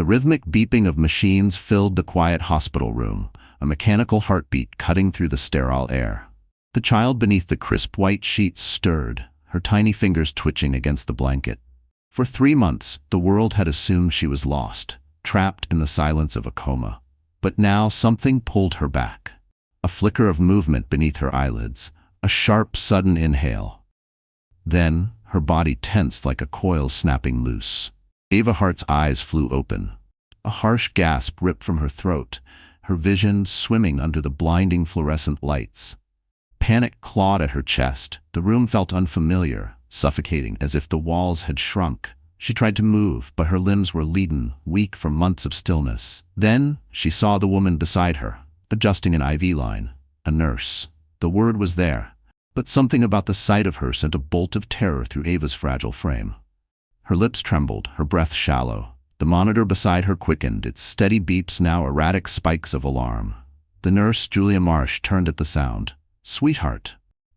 The rhythmic beeping of machines filled the quiet hospital room, a mechanical heartbeat cutting through the sterile air. The child beneath the crisp white sheets stirred, her tiny fingers twitching against the blanket. For 3 months, the world had assumed she was lost, trapped in the silence of a coma. But now something pulled her back. A flicker of movement beneath her eyelids, a sharp, sudden inhale. Then, her body tensed like a coil snapping loose. Ava Hart's eyes flew open. A harsh gasp ripped from her throat, her vision swimming under the blinding fluorescent lights. Panic clawed at her chest. The room felt unfamiliar, suffocating, as if the walls had shrunk. She tried to move, but her limbs were leaden, weak from months of stillness. Then, she saw the woman beside her, adjusting an IV line. A nurse. The word was there, but something about the sight of her sent a bolt of terror through Ava's fragile frame. Her lips trembled, her breath shallow. The monitor beside her quickened, its steady beeps now erratic spikes of alarm. The nurse, Julia Marsh, turned at the sound. "Sweetheart,"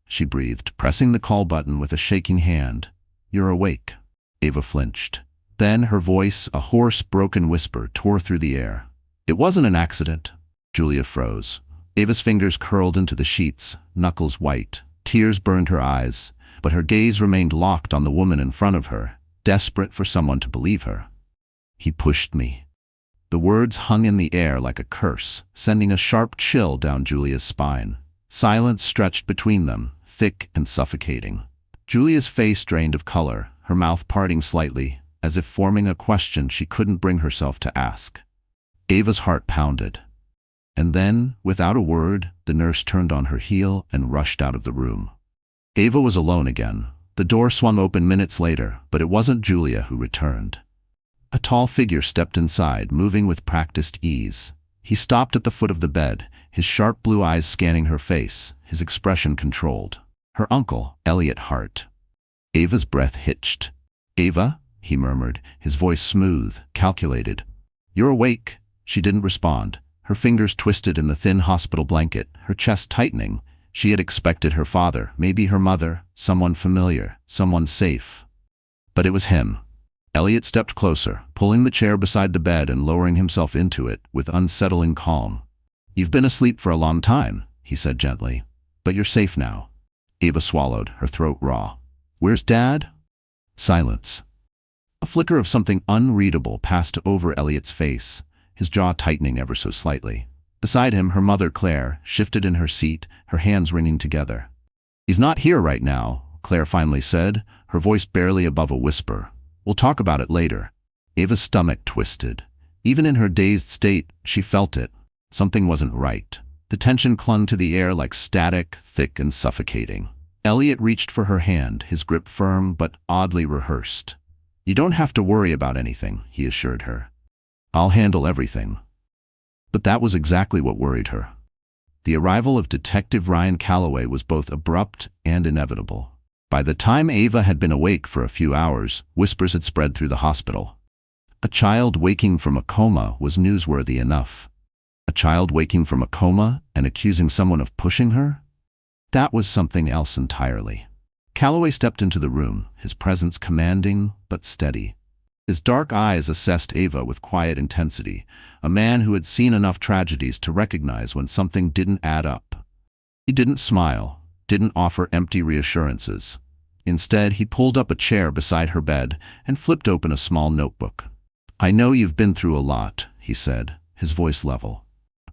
she breathed, pressing the call button with a shaking hand. "You're awake." Ava flinched. Then her voice, a hoarse, broken whisper, tore through the air. "It wasn't an accident." Julia froze. Ava's fingers curled into the sheets, knuckles white. Tears burned her eyes, but her gaze remained locked on the woman in front of her, desperate for someone to believe her. "He pushed me." The words hung in the air like a curse, sending a sharp chill down Julia's spine. Silence stretched between them, thick and suffocating. Julia's face drained of color, her mouth parting slightly, as if forming a question she couldn't bring herself to ask. Ava's heart pounded. And then, without a word, the nurse turned on her heel and rushed out of the room. Ava was alone again. The door swung open minutes later, but it wasn't Julia who returned. A tall figure stepped inside, moving with practiced ease. He stopped at the foot of the bed, his sharp blue eyes scanning her face, his expression controlled. Her uncle, Elliot Hart. Ava's breath hitched. "Ava?" he murmured, his voice smooth, calculated. "You're awake." She didn't respond. Her fingers twisted in the thin hospital blanket, her chest tightening. She had expected her father, maybe her mother, someone familiar, someone safe. But it was him. Elliot stepped closer, pulling the chair beside the bed and lowering himself into it with unsettling calm. "You've been asleep for a long time," he said gently. "But you're safe now." Ava swallowed, her throat raw. "Where's Dad?" Silence. A flicker of something unreadable passed over Elliot's face, his jaw tightening ever so slightly. Beside him, her mother, Claire, shifted in her seat, her hands wringing together. "He's not here right now," Claire finally said, her voice barely above a whisper. "We'll talk about it later." Ava's stomach twisted. Even in her dazed state, she felt it. Something wasn't right. The tension clung to the air like static, thick and suffocating. Elliot reached for her hand, his grip firm but oddly rehearsed. "You don't have to worry about anything," he assured her. "I'll handle everything." But that was exactly what worried her. The arrival of Detective Ryan Calloway was both abrupt and inevitable. By the time Ava had been awake for a few hours, whispers had spread through the hospital. A child waking from a coma was newsworthy enough. A child waking from a coma and accusing someone of pushing her? That was something else entirely. Calloway stepped into the room, his presence commanding but steady. His dark eyes assessed Ava with quiet intensity, a man who had seen enough tragedies to recognize when something didn't add up. He didn't smile, didn't offer empty reassurances. Instead, he pulled up a chair beside her bed and flipped open a small notebook. "I know you've been through a lot," he said, his voice level.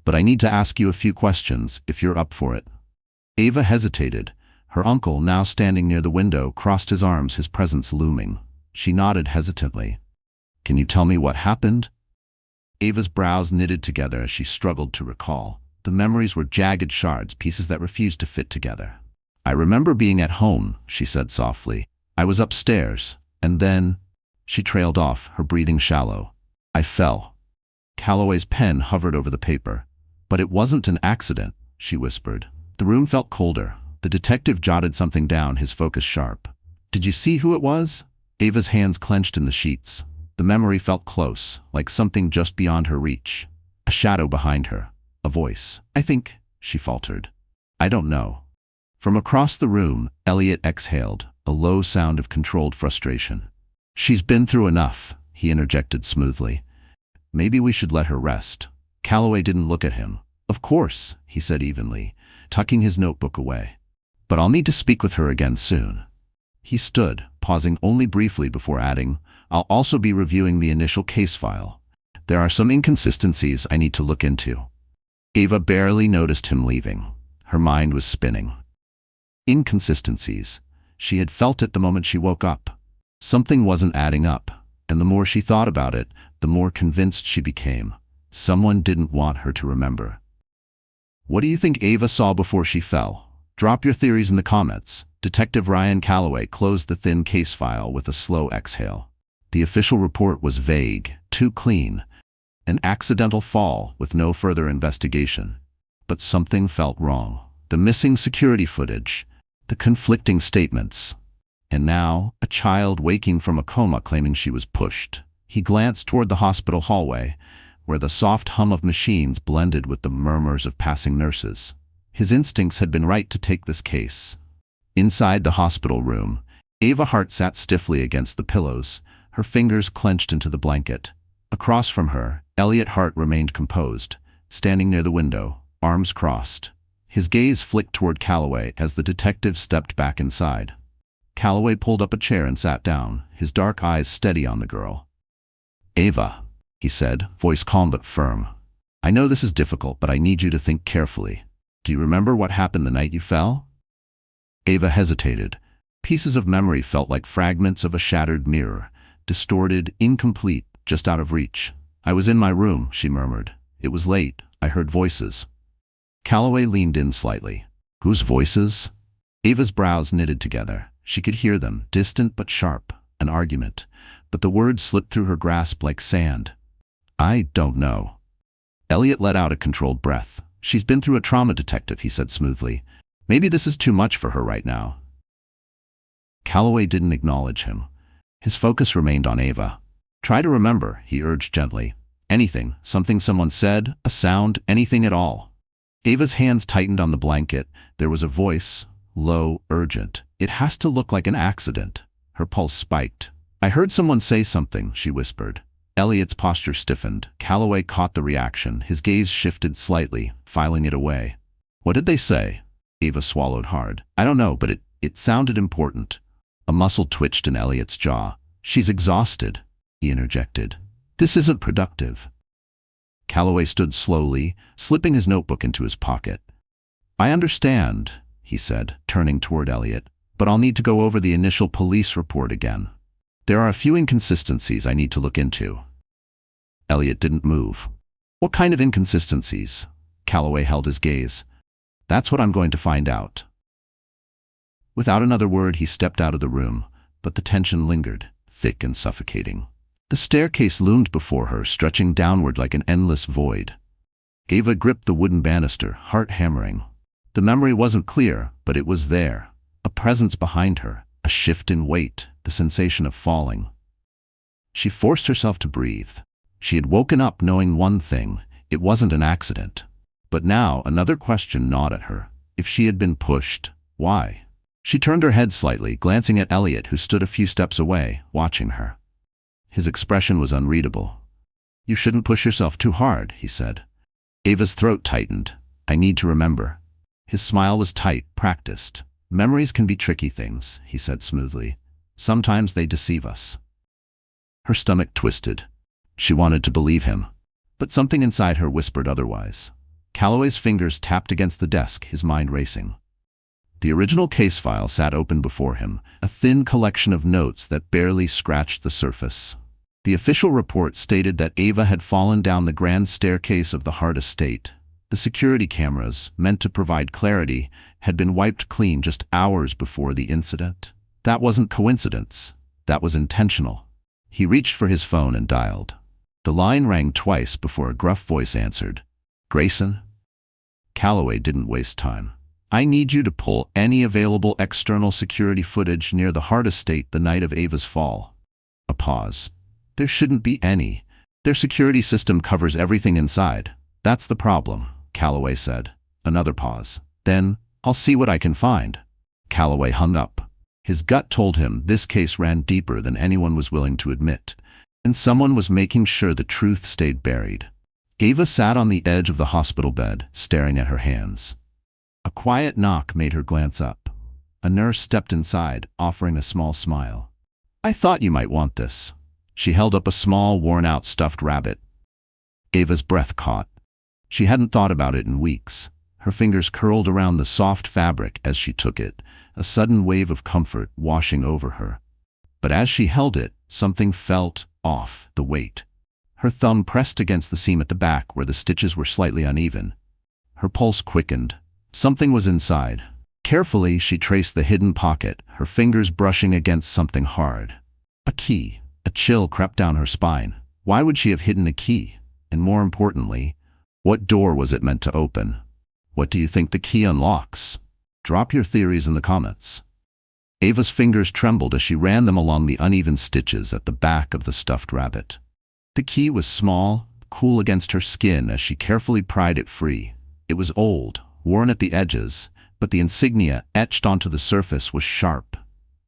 "But I need to ask you a few questions, if you're up for it." Ava hesitated. Her uncle, now standing near the window, crossed his arms, his presence looming. She nodded hesitantly. "Can you tell me what happened?" Ava's brows knitted together as she struggled to recall. The memories were jagged shards, pieces that refused to fit together. "I remember being at home," she said softly. "I was upstairs, and then—" She trailed off, her breathing shallow. "I fell." Calloway's pen hovered over the paper. "But it wasn't an accident," she whispered. The room felt colder. The detective jotted something down, his focus sharp. "Did you see who it was?" Ava's hands clenched in the sheets. The memory felt close, like something just beyond her reach. A shadow behind her. A voice. "I think," she faltered. "I don't know." From across the room, Elliot exhaled, a low sound of controlled frustration. "She's been through enough," he interjected smoothly. Maybe we should let her rest. Calloway didn't look at him. Of course, he said evenly, tucking his notebook away. But I'll need to speak with her again soon. He stood, pausing only briefly before adding, I'll also be reviewing the initial case file. There are some inconsistencies I need to look into. Ava barely noticed him leaving. Her mind was spinning. Inconsistencies. She had felt it the moment she woke up. Something wasn't adding up, and the more she thought about it, the more convinced she became. Someone didn't want her to remember. What do you think Ava saw before she fell? Drop your theories in the comments. Detective Ryan Calloway closed the thin case file with a slow exhale. The official report was vague, too clean. An accidental fall with no further investigation. But something felt wrong. The missing security footage, the conflicting statements. And now, a child waking from a coma claiming she was pushed. He glanced toward the hospital hallway, where the soft hum of machines blended with the murmurs of passing nurses. His instincts had been right to take this case. Inside the hospital room, Ava Hart sat stiffly against the pillows, her fingers clenched into the blanket. Across from her, Elliot Hart remained composed, standing near the window, arms crossed. His gaze flicked toward Calloway as the detective stepped back inside. Calloway pulled up a chair and sat down, his dark eyes steady on the girl. Ava, he said, voice calm but firm. I know this is difficult, but I need you to think carefully. Do you remember what happened the night you fell? Ava hesitated. Pieces of memory felt like fragments of a shattered mirror, distorted, incomplete, just out of reach. I was in my room, she murmured. It was late. I heard voices. Calloway leaned in slightly. Whose voices? Ava's brows knitted together. She could hear them, distant but sharp, an argument. But the words slipped through her grasp like sand. I don't know. Elliot let out a controlled breath. She's been through a trauma, detective, he said smoothly. Maybe this is too much for her right now. Calloway didn't acknowledge him. His focus remained on Ava. Try to remember, he urged gently. Anything, something someone said, a sound, anything at all. Ava's hands tightened on the blanket. There was a voice, low, urgent. It has to look like an accident. Her pulse spiked. I heard someone say something, she whispered. Elliot's posture stiffened. Calloway caught the reaction. His gaze shifted slightly, filing it away. What did they say? Ava swallowed hard. I don't know, but it sounded important. A muscle twitched in Elliot's jaw. She's exhausted, he interjected. This isn't productive. Calloway stood slowly, slipping his notebook into his pocket. I understand, he said, turning toward Elliot, but I'll need to go over the initial police report again. There are a few inconsistencies I need to look into. Elliot didn't move. What kind of inconsistencies? Calloway held his gaze. That's what I'm going to find out. Without another word, he stepped out of the room, but the tension lingered, thick and suffocating. The staircase loomed before her, stretching downward like an endless void. Ava gripped the wooden banister, heart hammering. The memory wasn't clear, but it was there. A presence behind her, a shift in weight, the sensation of falling. She forced herself to breathe. She had woken up knowing one thing, it wasn't an accident. But now another question gnawed at her. If she had been pushed, why? She turned her head slightly, glancing at Elliot, who stood a few steps away, watching her. His expression was unreadable. You shouldn't push yourself too hard, he said. Ava's throat tightened. I need to remember. His smile was tight, practiced. Memories can be tricky things, he said smoothly. Sometimes they deceive us. Her stomach twisted. She wanted to believe him, but something inside her whispered otherwise. Calloway's fingers tapped against the desk, his mind racing. The original case file sat open before him, a thin collection of notes that barely scratched the surface. The official report stated that Ava had fallen down the grand staircase of the Hart estate. The security cameras, meant to provide clarity, had been wiped clean just hours before the incident. That wasn't coincidence. That was intentional. He reached for his phone and dialed. The line rang twice before a gruff voice answered. Grayson? Calloway didn't waste time. I need you to pull any available external security footage near the Hart estate the night of Ava's fall. A pause. There shouldn't be any. Their security system covers everything inside. That's the problem, Calloway said. Another pause. Then, I'll see what I can find. Calloway hung up. His gut told him this case ran deeper than anyone was willing to admit. and someone was making sure the truth stayed buried. Ava sat on the edge of the hospital bed, staring at her hands. A quiet knock made her glance up. A nurse stepped inside, offering a small smile. "I thought you might want this." She held up a small, worn-out stuffed rabbit. Ava's breath caught. She hadn't thought about it in weeks. Her fingers curled around the soft fabric as she took it, a sudden wave of comfort washing over her. But as she held it, something felt off, the weight. Her thumb pressed against the seam at the back where the stitches were slightly uneven. Her pulse quickened. Something was inside. Carefully, she traced the hidden pocket, her fingers brushing against something hard. A key. A chill crept down her spine. Why would she have hidden a key? And more importantly, what door was it meant to open? What do you think the key unlocks? Drop your theories in the comments. Ava's fingers trembled as she ran them along the uneven stitches at the back of the stuffed rabbit. The key was small, cool against her skin as she carefully pried it free. It was old, worn at the edges, but the insignia etched onto the surface was sharp,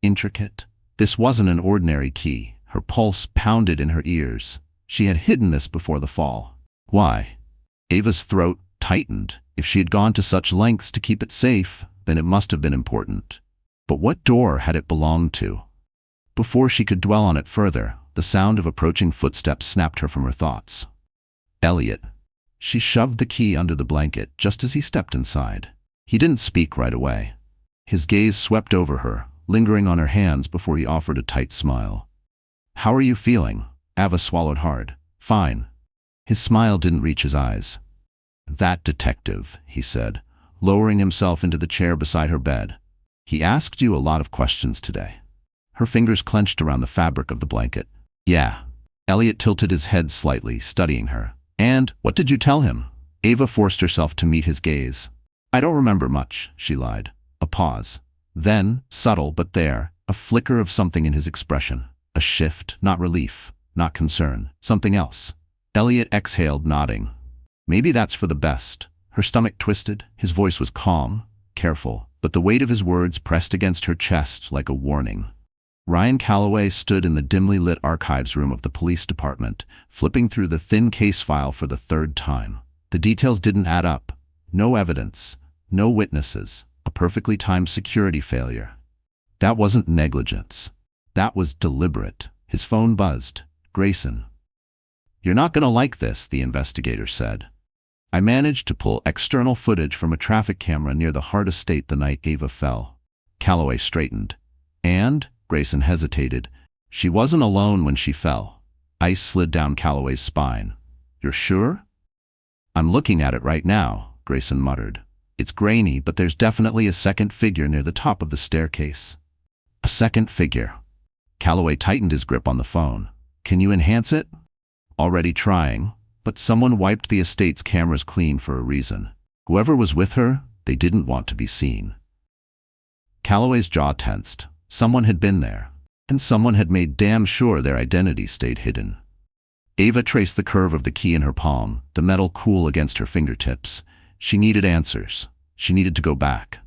intricate. This wasn't an ordinary key. Her pulse pounded in her ears. She had hidden this before the fall. Why? Ava's throat tightened. If she had gone to such lengths to keep it safe, then it must have been important. But what door had it belonged to? Before she could dwell on it further, the sound of approaching footsteps snapped her from her thoughts. Elliot. She shoved the key under the blanket just as he stepped inside. He didn't speak right away. His gaze swept over her, lingering on her hands before he offered a tight smile. "How are you feeling?" Ava swallowed hard. "Fine." His smile didn't reach his eyes. "That detective," he said, lowering himself into the chair beside her bed. "He asked you a lot of questions today." Her fingers clenched around the fabric of the blanket. "Yeah." Elliot tilted his head slightly, studying her. "And what did you tell him?" Ava forced herself to meet his gaze. "I don't remember much," she lied. A pause. Then, subtle but there, a flicker of something in his expression. A shift, not relief, not concern, something else. Elliot exhaled, nodding. "Maybe that's for the best." Her stomach twisted. His voice was calm, careful, but the weight of his words pressed against her chest like a warning. Ryan Calloway stood in the dimly lit archives room of the police department, flipping through the thin case file for the third time. The details didn't add up. No evidence, no witnesses, a perfectly timed security failure. That wasn't negligence. That was deliberate. His phone buzzed. "Grayson." "You're not going to like this," the investigator said. "I managed to pull external footage from a traffic camera near the Hart estate the night Ava fell." Calloway straightened. "And?" Grayson hesitated. "She wasn't alone when she fell." Ice slid down Calloway's spine. "You're sure?" "I'm looking at it right now," Grayson muttered. "It's grainy, but there's definitely a second figure near the top of the staircase." "A second figure." Calloway tightened his grip on the phone. "Can you enhance it?" "Already trying, but someone wiped the estate's cameras clean for a reason. Whoever was with her, they didn't want to be seen." Calloway's jaw tensed. Someone had been there, and someone had made damn sure their identity stayed hidden. Ava traced the curve of the key in her palm, the metal cool against her fingertips. She needed answers. She needed to go back.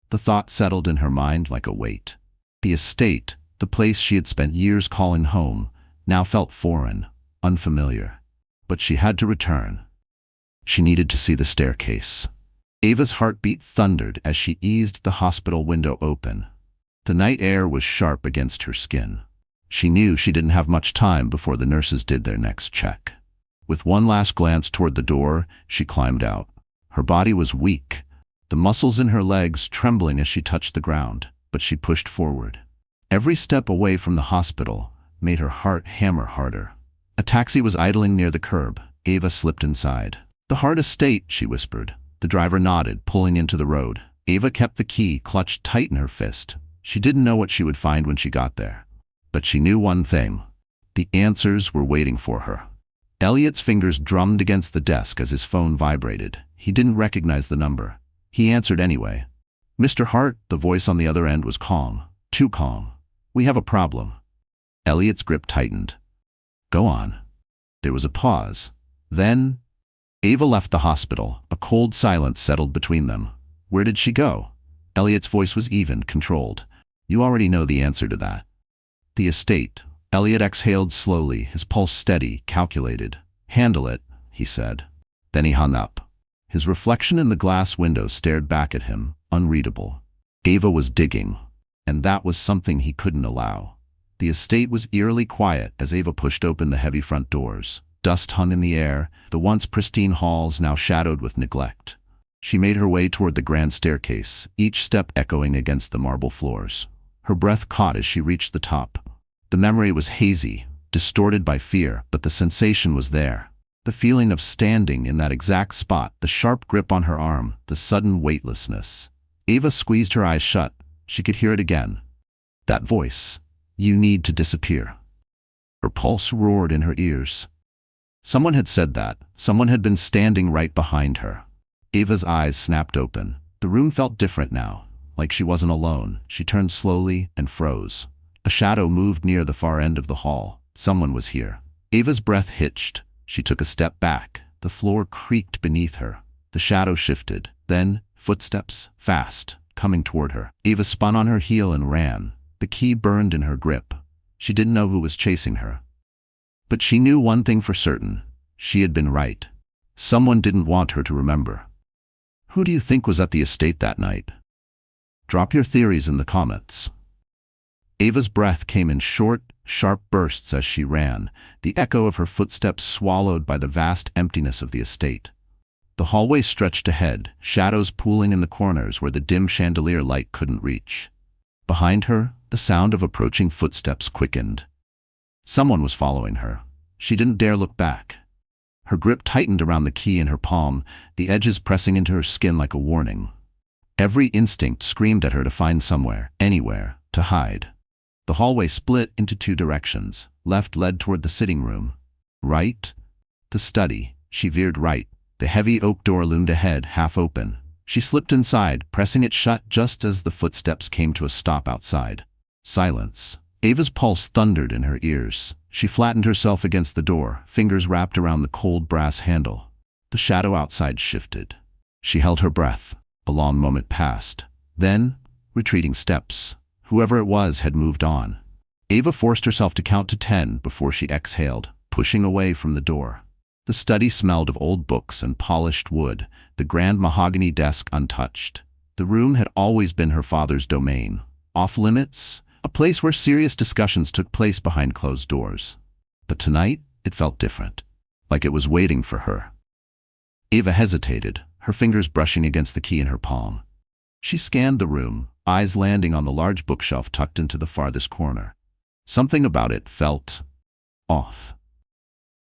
The thought settled in her mind like a weight. The estate, the place she had spent years calling home, now felt foreign, unfamiliar. But she had to return. She needed to see the staircase. Ava's heartbeat thundered as she eased the hospital window open. The night air was sharp against her skin. She knew she didn't have much time before the nurses did their next check. With one last glance toward the door, she climbed out. Her body was weak, the muscles in her legs trembling as she touched the ground, but she pushed forward. Every step away from the hospital made her heart hammer harder. A taxi was idling near the curb. Ava slipped inside. "The Hart estate," she whispered. The driver nodded, pulling into the road. Ava kept the key clutched tight in her fist. She didn't know what she would find when she got there. But she knew one thing. The answers were waiting for her. Elliot's fingers drummed against the desk as his phone vibrated. He didn't recognize the number. He answered anyway. "Mr. Hart," the voice on the other end was calm. Too calm. "We have a problem." Elliot's grip tightened. "Go on." There was a pause. Then, Ava left the hospital. A cold silence settled between them. Where did she go? Elliot's voice was even, controlled. "You already know the answer to that." "The estate. Elliot exhaled slowly, his pulse steady, calculated. "Handle it," he said. Then he hung up. His reflection in the glass window stared back at him, unreadable. Ava was digging, and that was something he couldn't allow. The estate was eerily quiet as Ava pushed open the heavy front doors. Dust hung in the air, the once pristine halls now shadowed with neglect. She made her way toward the grand staircase, each step echoing against the marble floors. Her breath caught as she reached the top. The memory was hazy, distorted by fear, but the sensation was there. The feeling of standing in that exact spot, the sharp grip on her arm, the sudden weightlessness. Ava squeezed her eyes shut. She could hear it again. That voice. "You need to disappear." Her pulse roared in her ears. Someone had said that. Someone had been standing right behind her. Ava's eyes snapped open. The room felt different now, like she wasn't alone. She turned slowly and froze. A shadow moved near the far end of the hall. Someone was here. Ava's breath hitched. She took a step back. The floor creaked beneath her. The shadow shifted. Then, footsteps, fast, coming toward her. Ava spun on her heel and ran. The key burned in her grip. She didn't know who was chasing her. But she knew one thing for certain. She had been right. Someone didn't want her to remember. Who do you think was at the estate that night? Drop your theories in the comments. Ava's breath came in short, sharp bursts as she ran, the echo of her footsteps swallowed by the vast emptiness of the estate. The hallway stretched ahead, shadows pooling in the corners where the dim chandelier light couldn't reach. Behind her, the sound of approaching footsteps quickened. Someone was following her. She didn't dare look back. Her grip tightened around the key in her palm, the edges pressing into her skin like a warning. Every instinct screamed at her to find somewhere, anywhere, to hide. The hallway split into two directions. Left led toward the sitting room. Right? The study. She veered right. The heavy oak door loomed ahead, half open. She slipped inside, pressing it shut just as the footsteps came to a stop outside. Silence. Ava's pulse thundered in her ears. She flattened herself against the door, fingers wrapped around the cold brass handle. The shadow outside shifted. She held her breath. A long moment passed. Then, retreating steps. Whoever it was had moved on. Ava forced herself to count to 10 before she exhaled, pushing away from the door. The study smelled of old books and polished wood, the grand mahogany desk untouched. The room had always been her father's domain. Off-limits, a place where serious discussions took place behind closed doors. But tonight, it felt different, like it was waiting for her. Ava hesitated, her fingers brushing against the key in her palm. She scanned the room, eyes landing on the large bookshelf tucked into the farthest corner. Something about it felt off.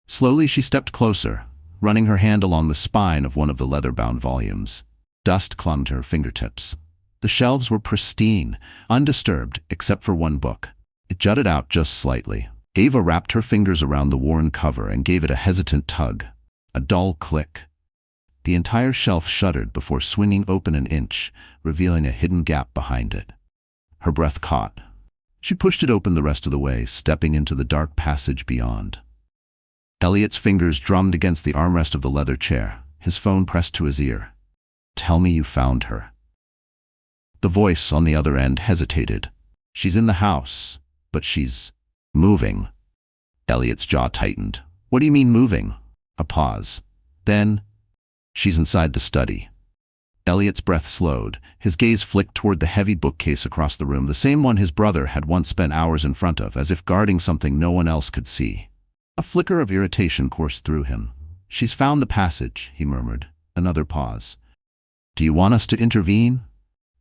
Slowly she stepped closer, running her hand along the spine of one of the leather-bound volumes. Dust clung to her fingertips. The shelves were pristine, undisturbed except for one book. It jutted out just slightly. Ava wrapped her fingers around the worn cover and gave it a hesitant tug. A dull click. The entire shelf shuddered before swinging open an inch, revealing a hidden gap behind it. Her breath caught. She pushed it open the rest of the way, stepping into the dark passage beyond. Elliot's fingers drummed against the armrest of the leather chair, his phone pressed to his ear. "Tell me you found her." The voice on the other end hesitated. "She's in the house, but she's moving." Elliot's jaw tightened. "What do you mean moving?" A pause. Then, "She's inside the study." Elliot's breath slowed. His gaze flicked toward the heavy bookcase across the room, the same one his brother had once spent hours in front of, as if guarding something no one else could see. A flicker of irritation coursed through him. "She's found the passage," he murmured. Another pause. "Do you want us to intervene?"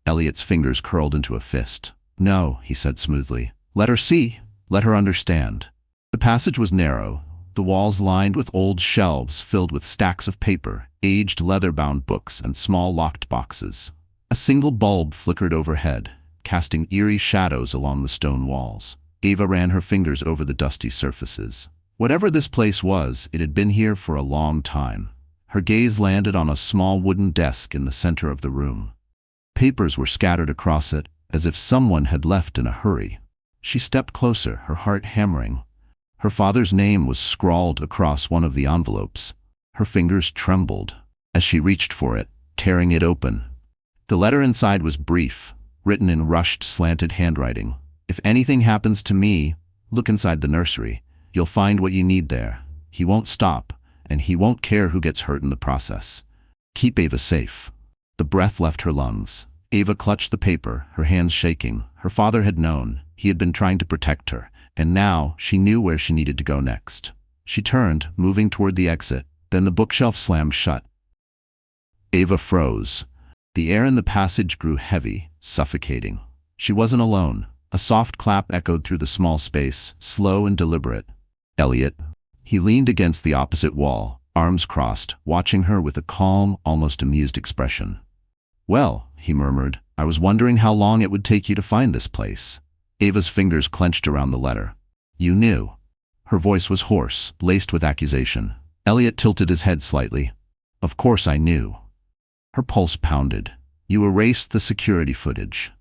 Elliot's fingers curled into a fist. "No," he said smoothly. "Let her see. Let her understand." The passage was narrow, the walls lined with old shelves filled with stacks of paper, aged leather-bound books, and small locked boxes. A single bulb flickered overhead, casting eerie shadows along the stone walls. Ava ran her fingers over the dusty surfaces. Whatever this place was, it had been here for a long time. Her gaze landed on a small wooden desk in the center of the room. Papers were scattered across it, as if someone had left in a hurry. She stepped closer, her heart hammering. Her father's name was scrawled across one of the envelopes. Her fingers trembled as she reached for it, tearing it open. The letter inside was brief, written in rushed, slanted handwriting. "If anything happens to me, Look inside the nursery. You'll find what you need there. He won't stop, and he won't care who gets hurt in the process. Keep Ava safe." The breath left her lungs. Ava clutched the paper, her hands shaking. Her father had known. He had been trying to protect her, and now she knew where she needed to go next. She turned, moving toward the exit. Then the bookshelf slammed shut. Ava froze. The air in the passage grew heavy, suffocating. She wasn't alone. A soft clap echoed through the small space, slow and deliberate. "Elliot." He leaned against the opposite wall, arms crossed, watching her with a calm, almost amused expression. "Well," he murmured, "I was wondering how long it would take you to find this place." Ava's fingers clenched around the letter. "You knew." Her voice was hoarse, laced with accusation. Elliot tilted his head slightly. "Of course I knew." Her pulse pounded. "You erased the security footage."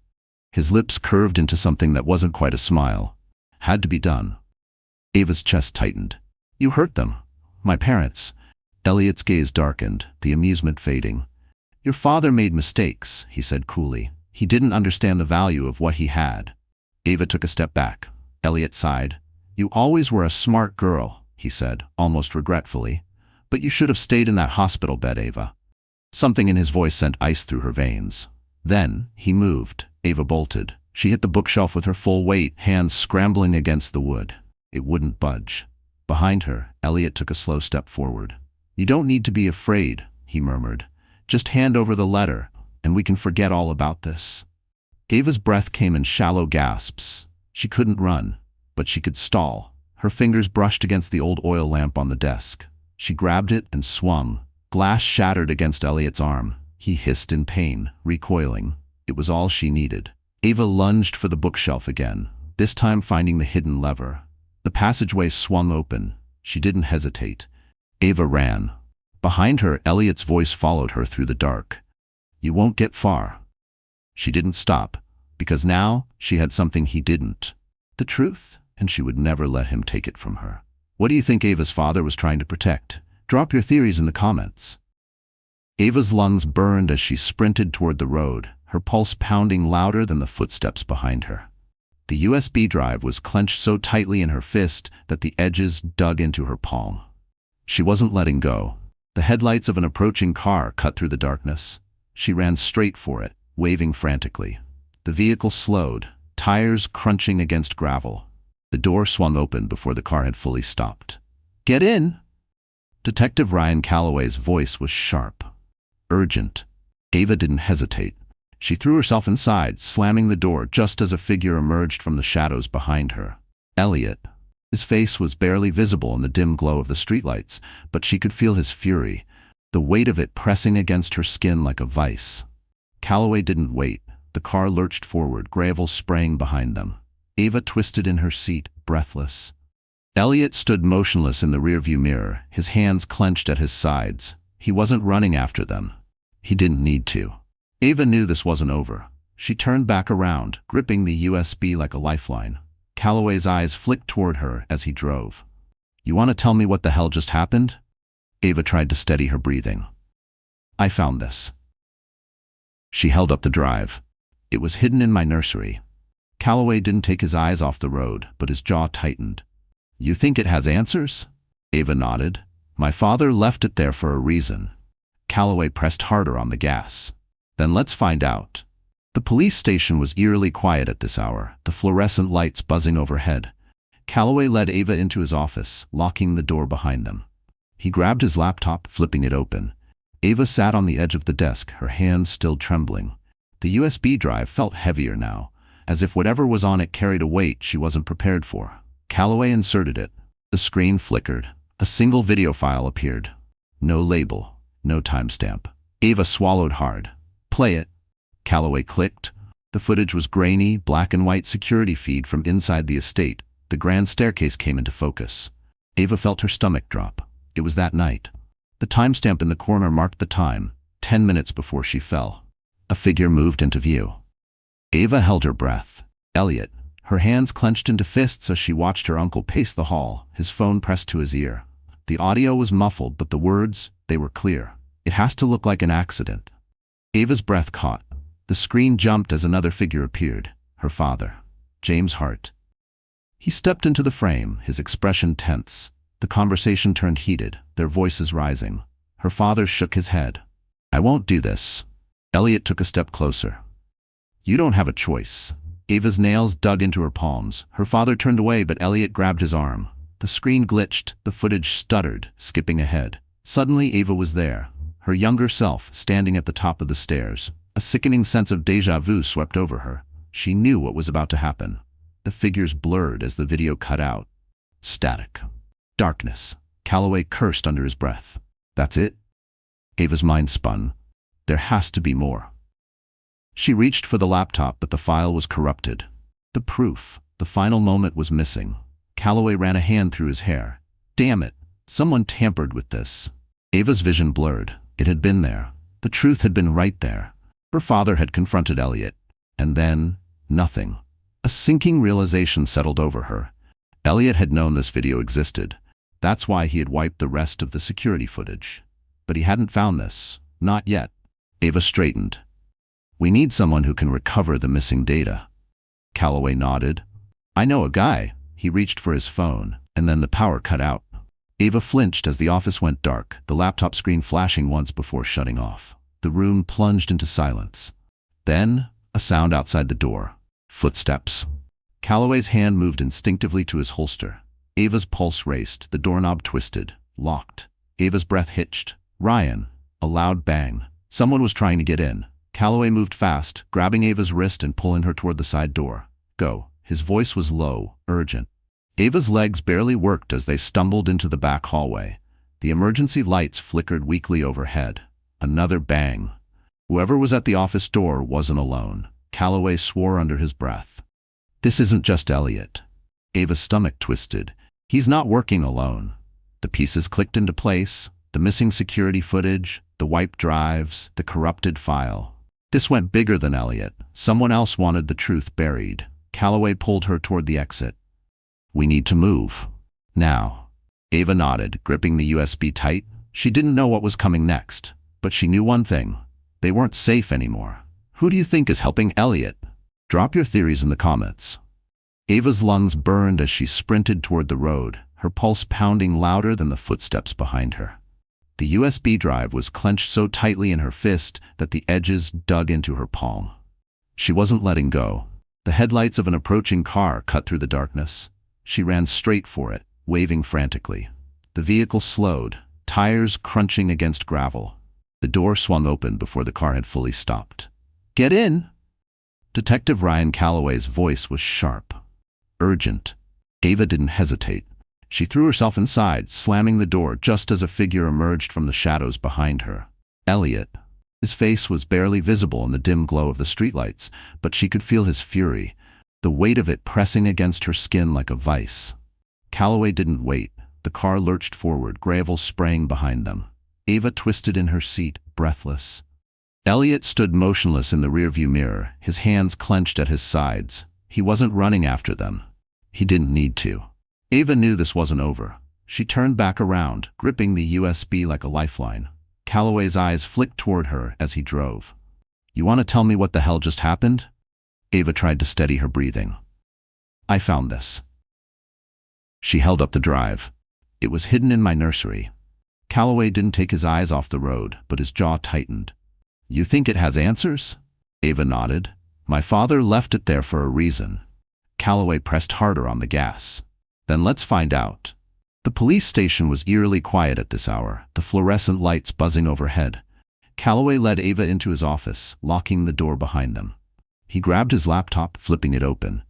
His lips curved into something that wasn't quite a smile. "Had to be done." Ava's chest tightened. "You hurt them. My parents." Elliot's gaze darkened, the amusement fading. "Your father made mistakes," he said coolly. "He didn't understand the value of what he had." Ava took a step back. Elliot sighed. "You always were a smart girl," he said, almost regretfully. "But you should have stayed in that hospital bed, Ava." Something in his voice sent ice through her veins. Then, he moved. Ava bolted. She hit the bookshelf with her full weight, hands scrambling against the wood. It wouldn't budge. Behind her, Elliot took a slow step forward. "You don't need to be afraid," he murmured. "Just hand over the letter, and we can forget all about this." Ava's breath came in shallow gasps. She couldn't run, but she could stall. Her fingers brushed against the old oil lamp on the desk. She grabbed it and swung. Glass shattered against Elliot's arm. He hissed in pain, recoiling. It was all she needed. Ava lunged for the bookshelf again, this time finding the hidden lever. The passageway swung open. She didn't hesitate. Ava ran. Behind her, Elliot's voice followed her through the dark. "You won't get far." She didn't stop, because now she had something he didn't. The truth, and she would never let him take it from her. What do you think Ava's father was trying to protect? Drop your theories in the comments. Ava's lungs burned as she sprinted toward the road, her pulse pounding louder than the footsteps behind her. The USB drive was clenched so tightly in her fist that the edges dug into her palm. She wasn't letting go. The headlights of an approaching car cut through the darkness. She ran straight for it, waving frantically. The vehicle slowed, tires crunching against gravel. The door swung open before the car had fully stopped. "Get in!" Detective Ryan Calloway's voice was sharp, urgent. Ava didn't hesitate. She threw herself inside, slamming the door just as a figure emerged from the shadows behind her. Elliot. His face was barely visible in the dim glow of the streetlights, but she could feel his fury, the weight of it pressing against her skin like a vice. Calloway didn't wait. The car lurched forward, gravel spraying behind them. Ava twisted in her seat, breathless. Elliot stood motionless in the rearview mirror, his hands clenched at his sides. He wasn't running after them. He didn't need to. Ava knew this wasn't over. She turned back around, gripping the USB like a lifeline. Calloway's eyes flicked toward her as he drove. "You want to tell me what the hell just happened?" Ava tried to steady her breathing. "I found this." She held up the drive. "It was hidden in my nursery." Calloway didn't take his eyes off the road, but his jaw tightened. "You think it has answers?" Ava nodded. "My father left it there for a reason." Calloway pressed harder on the gas. "Then let's find out." The police station was eerily quiet at this hour, the fluorescent lights buzzing overhead. Calloway led Ava into his office, locking the door behind them. He grabbed his laptop, flipping it open. Ava sat on the edge of the desk, her hands still trembling. The USB drive felt heavier now, as if whatever was on it carried a weight she wasn't prepared for. Calloway inserted it. The screen flickered. A single video file appeared. No label, no timestamp. Ava swallowed hard. "Play it." Calloway clicked. The footage was grainy, black and white security feed from inside the estate. The grand staircase came into focus. Ava felt her stomach drop. It was that night. The timestamp in the corner marked the time, 10 minutes before she fell. A figure moved into view. Ava held her breath. Elliot. Her hands clenched into fists as she watched her uncle pace the hall, his phone pressed to his ear. The audio was muffled, but the words, they were clear. "It has to look like an accident." Ava's breath caught. The screen jumped as another figure appeared. Her father. James Hart. He stepped into the frame, his expression tense. The conversation turned heated, their voices rising. Her father shook his head. "I won't do this." Elliot took a step closer. "You don't have a choice." Ava's nails dug into her palms. Her father turned away, but Elliot grabbed his arm. The screen glitched, the footage stuttered, skipping ahead. Suddenly Ava was there, her younger self standing at the top of the stairs. A sickening sense of déjà vu swept over her. She knew what was about to happen. The figures blurred as the video cut out. Static. Darkness. Calloway cursed under his breath. "That's it?" Ava's mind spun. There has to be more. She reached for the laptop, but the file was corrupted. The proof, the final moment, was missing. Calloway ran a hand through his hair. Damn it, someone tampered with this. Ava's vision blurred. It had been there. The truth had been right there. Her father had confronted Elliot. And then, nothing. A sinking realization settled over her. Elliot had known this video existed. That's why he had wiped the rest of the security footage. But he hadn't found this. Not yet. Ava straightened. "We need someone who can recover the missing data." Calloway nodded. "I know a guy." He reached for his phone, and then the power cut out. Ava flinched as the office went dark, the laptop screen flashing once before shutting off. The room plunged into silence. Then, a sound outside the door. Footsteps. Calloway's hand moved instinctively to his holster. Ava's pulse raced, the doorknob twisted, locked. Ava's breath hitched. "Ryan." A loud bang. Someone was trying to get in. Calloway moved fast, grabbing Ava's wrist and pulling her toward the side door. "Go." His voice was low, urgent. Ava's legs barely worked as they stumbled into the back hallway. The emergency lights flickered weakly overhead. Another bang. Whoever was at the office door wasn't alone. Calloway swore under his breath. This isn't just Elliot. Ava's stomach twisted. He's not working alone. The pieces clicked into place. The missing security footage, the wiped drives, the corrupted file. This went bigger than Elliot. Someone else wanted the truth buried. Calloway pulled her toward the exit. "We need to move. Now." Ava nodded, gripping the USB tight. She didn't know what was coming next, but she knew one thing. They weren't safe anymore. Who do you think is helping Elliot? Drop your theories in the comments. Ava's lungs burned as she sprinted toward the road, her pulse pounding louder than the footsteps behind her. The USB drive was clenched so tightly in her fist that the edges dug into her palm. She wasn't letting go. The headlights of an approaching car cut through the darkness. She ran straight for it, waving frantically. The vehicle slowed, tires crunching against gravel. The door swung open before the car had fully stopped. "Get in!" Detective Ryan Calloway's voice was sharp, urgent. Ava didn't hesitate. She threw herself inside, slamming the door just as a figure emerged from the shadows behind her. Elliot. His face was barely visible in the dim glow of the streetlights, but she could feel his fury, the weight of it pressing against her skin like a vice. Calloway didn't wait. The car lurched forward, gravel spraying behind them. Ava twisted in her seat, breathless. Elliot stood motionless in the rearview mirror, his hands clenched at his sides. He wasn't running after them. He didn't need to. Ava knew this wasn't over. She turned back around, gripping the USB like a lifeline. Calloway's eyes flicked toward her as he drove. "You want to tell me what the hell just happened?" Ava tried to steady her breathing. "I found this." She held up the drive. "It was hidden in my nursery." Calloway didn't take his eyes off the road, but his jaw tightened. "You think it has answers?" Ava nodded. "My father left it there for a reason." Calloway pressed harder on the gas. "Then let's find out." The police station was eerily quiet at this hour, the fluorescent lights buzzing overhead. Calloway led Ava into his office, locking the door behind them. He grabbed his laptop, flipping it open.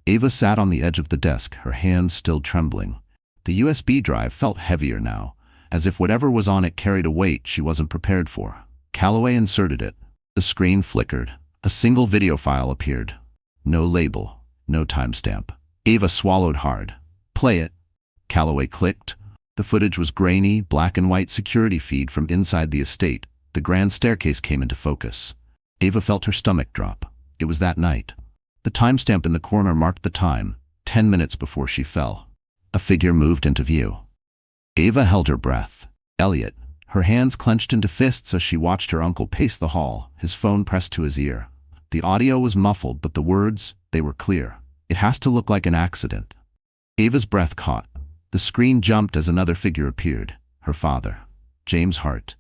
Ava sat on the edge of the desk, her hands still trembling. The USB drive felt heavier now, as if whatever was on it carried a weight she wasn't prepared for. Calloway inserted it. The screen flickered. A single video file appeared. No label, no timestamp. Ava swallowed hard. "Play it." Calloway clicked. The footage was grainy, black and white security feed from inside the estate. The grand staircase came into focus. Ava felt her stomach drop. It was that night. The timestamp in the corner marked the time, 10 minutes before she fell. A figure moved into view. Ava held her breath. Elliot. Her hands clenched into fists as she watched her uncle pace the hall, his phone pressed to his ear. The audio was muffled, but the words, they were clear. "It has to look like an accident." Ava's breath caught. The screen jumped as another figure appeared. Her father, James Hart.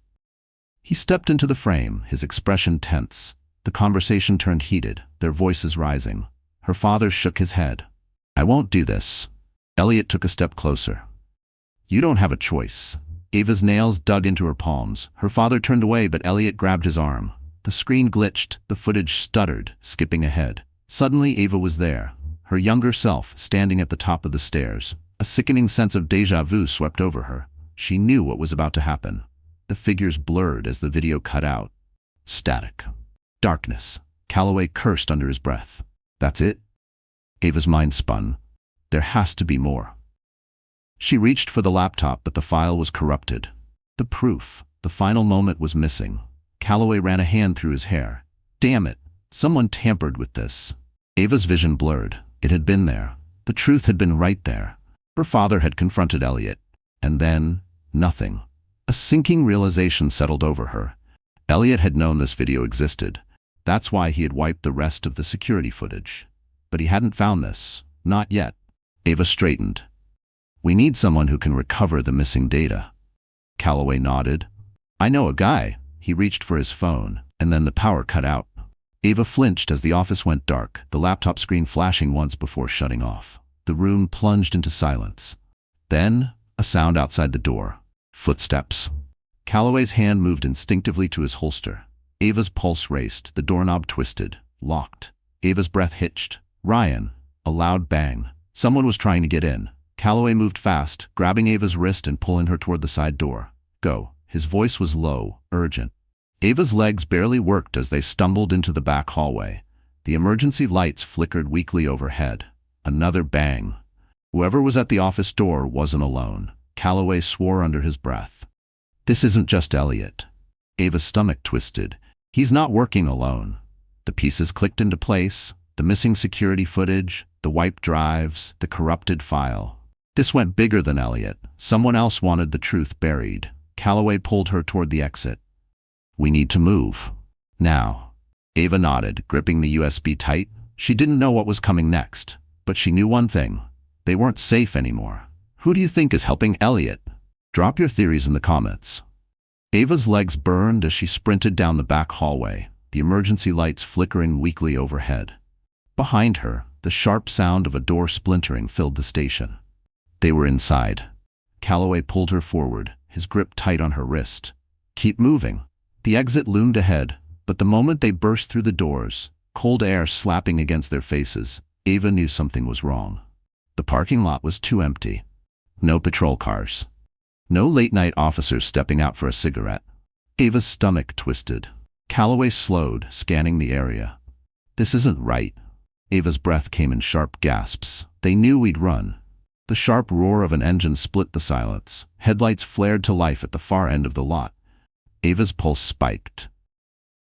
He stepped into the frame, his expression tense. The conversation turned heated, their voices rising. Her father shook his head. "I won't do this." Elliot took a step closer. "You don't have a choice." Ava's nails dug into her palms. Her father turned away, but Elliot grabbed his arm. The screen glitched, the footage stuttered, skipping ahead. Suddenly Ava was there, her younger self standing at the top of the stairs. A sickening sense of déjà vu swept over her. She knew what was about to happen. The figures blurred as the video cut out. Static. Darkness. Calloway cursed under his breath. "That's it?" Ava's mind spun. There has to be more. She reached for the laptop, but the file was corrupted. The proof, the final moment, was missing. Calloway ran a hand through his hair. Damn it! Someone tampered with this. Ava's vision blurred. It had been there. The truth had been right there. Her father had confronted Elliot. And then, nothing. A sinking realization settled over her. Elliot had known this video existed. That's why he had wiped the rest of the security footage. But he hadn't found this. Not yet. Ava straightened. "We need someone who can recover the missing data." Calloway nodded. "I know a guy." He reached for his phone, and then the power cut out. Ava flinched as the office went dark, the laptop screen flashing once before shutting off. The room plunged into silence. Then, a sound outside the door. Footsteps. Calloway's hand moved instinctively to his holster. Ava's pulse raced, the doorknob twisted, locked. Ava's breath hitched. "Ryan!" A loud bang. Someone was trying to get in. Calloway moved fast, grabbing Ava's wrist and pulling her toward the side door. "Go." His voice was low, urgent. Ava's legs barely worked as they stumbled into the back hallway. The emergency lights flickered weakly overhead. Another bang. Whoever was at the office door wasn't alone. Calloway swore under his breath. This isn't just Elliot. Ava's stomach twisted. He's not working alone. The pieces clicked into place. The missing security footage, the wiped drives, the corrupted file. This went bigger than Elliot. Someone else wanted the truth buried. Calloway pulled her toward the exit. "We need to move. Now." Ava nodded, gripping the USB tight. She didn't know what was coming next, but she knew one thing. They weren't safe anymore. Who do you think is helping Elliot? Drop your theories in the comments. Ava's legs burned as she sprinted down the back hallway, the emergency lights flickering weakly overhead. Behind her, the sharp sound of a door splintering filled the station. They were inside. Calloway pulled her forward, his grip tight on her wrist. "Keep moving." The exit loomed ahead, but the moment they burst through the doors, cold air slapping against their faces, Ava knew something was wrong. The parking lot was too empty. No patrol cars. No late-night officers stepping out for a cigarette. Ava's stomach twisted. Calloway slowed, scanning the area. "This isn't right." Ava's breath came in sharp gasps. They knew we'd run. The sharp roar of an engine split the silence. Headlights flared to life at the far end of the lot. Ava's pulse spiked.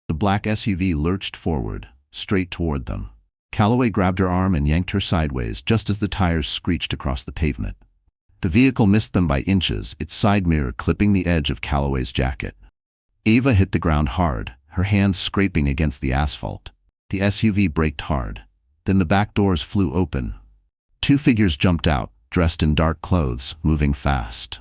The black SUV lurched forward, straight toward them. Calloway grabbed her arm and yanked her sideways just as the tires screeched across the pavement. The vehicle missed them by inches, its side mirror clipping the edge of Calloway's jacket. Ava hit the ground hard, her hands scraping against the asphalt. The SUV braked hard. Then the back doors flew open. Two figures jumped out, dressed in dark clothes, moving fast.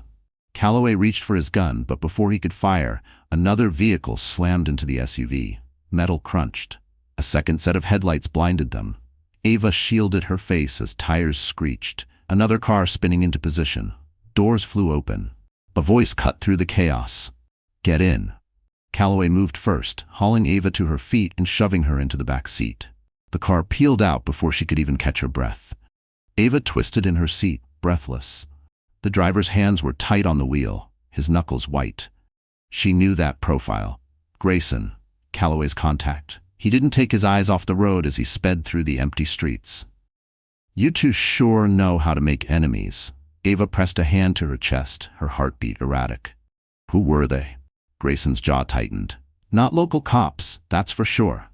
Calloway reached for his gun, but before he could fire, another vehicle slammed into the SUV. Metal crunched. A second set of headlights blinded them. Ava shielded her face as tires screeched. Another car spinning into position. Doors flew open. A voice cut through the chaos. "Get in." Calloway moved first, hauling Ava to her feet and shoving her into the back seat. The car peeled out before she could even catch her breath. Ava twisted in her seat, breathless. The driver's hands were tight on the wheel, his knuckles white. She knew that profile. Grayson, Calloway's contact. He didn't take his eyes off the road as he sped through the empty streets. "You two sure know how to make enemies." Ava pressed a hand to her chest, her heartbeat erratic. "Who were they?" Grayson's jaw tightened. "Not local cops, that's for sure."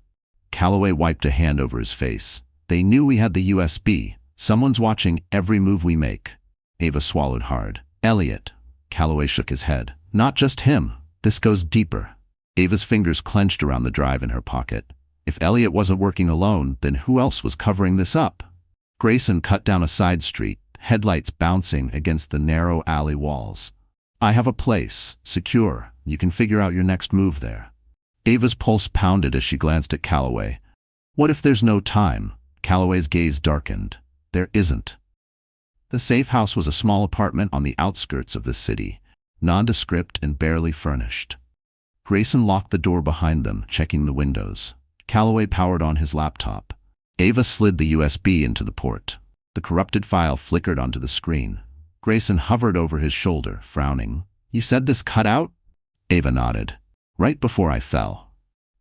Calloway wiped a hand over his face. "They knew we had the USB. Someone's watching every move we make." Ava swallowed hard. "Elliot." Calloway shook his head. "Not just him. This goes deeper." Ava's fingers clenched around the drive in her pocket. If Elliot wasn't working alone, then who else was covering this up? Grayson cut down a side street, headlights bouncing against the narrow alley walls. I have a place, secure. You can figure out your next move there. Ava's pulse pounded as she glanced at Calloway. What if there's no time? Calloway's gaze darkened. There isn't. The safe house was a small apartment on the outskirts of the city, nondescript and barely furnished. Grayson locked the door behind them, checking the windows. Calloway powered on his laptop. Ava slid the USB into the port. The corrupted file flickered onto the screen. Grayson hovered over his shoulder, frowning. You said this cut out? Ava nodded. Right before I fell.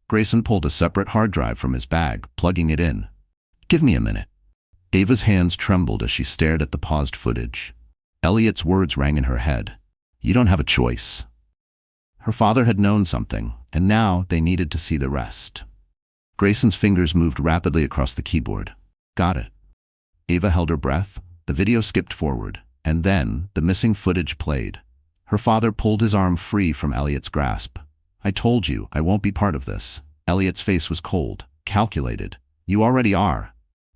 Grayson pulled a separate hard drive from his bag, plugging it in. Give me a minute. Ava's hands trembled as she stared at the paused footage. Elliot's words rang in her head. You don't have a choice. Her father had known something, and now they needed to see the rest. Grayson's fingers moved rapidly across the keyboard. Got it. Ava held her breath. The video skipped forward, and then the missing footage played. Her father pulled his arm free from Elliot's grasp. I told you, I won't be part of this. Elliot's face was cold, calculated. You already are.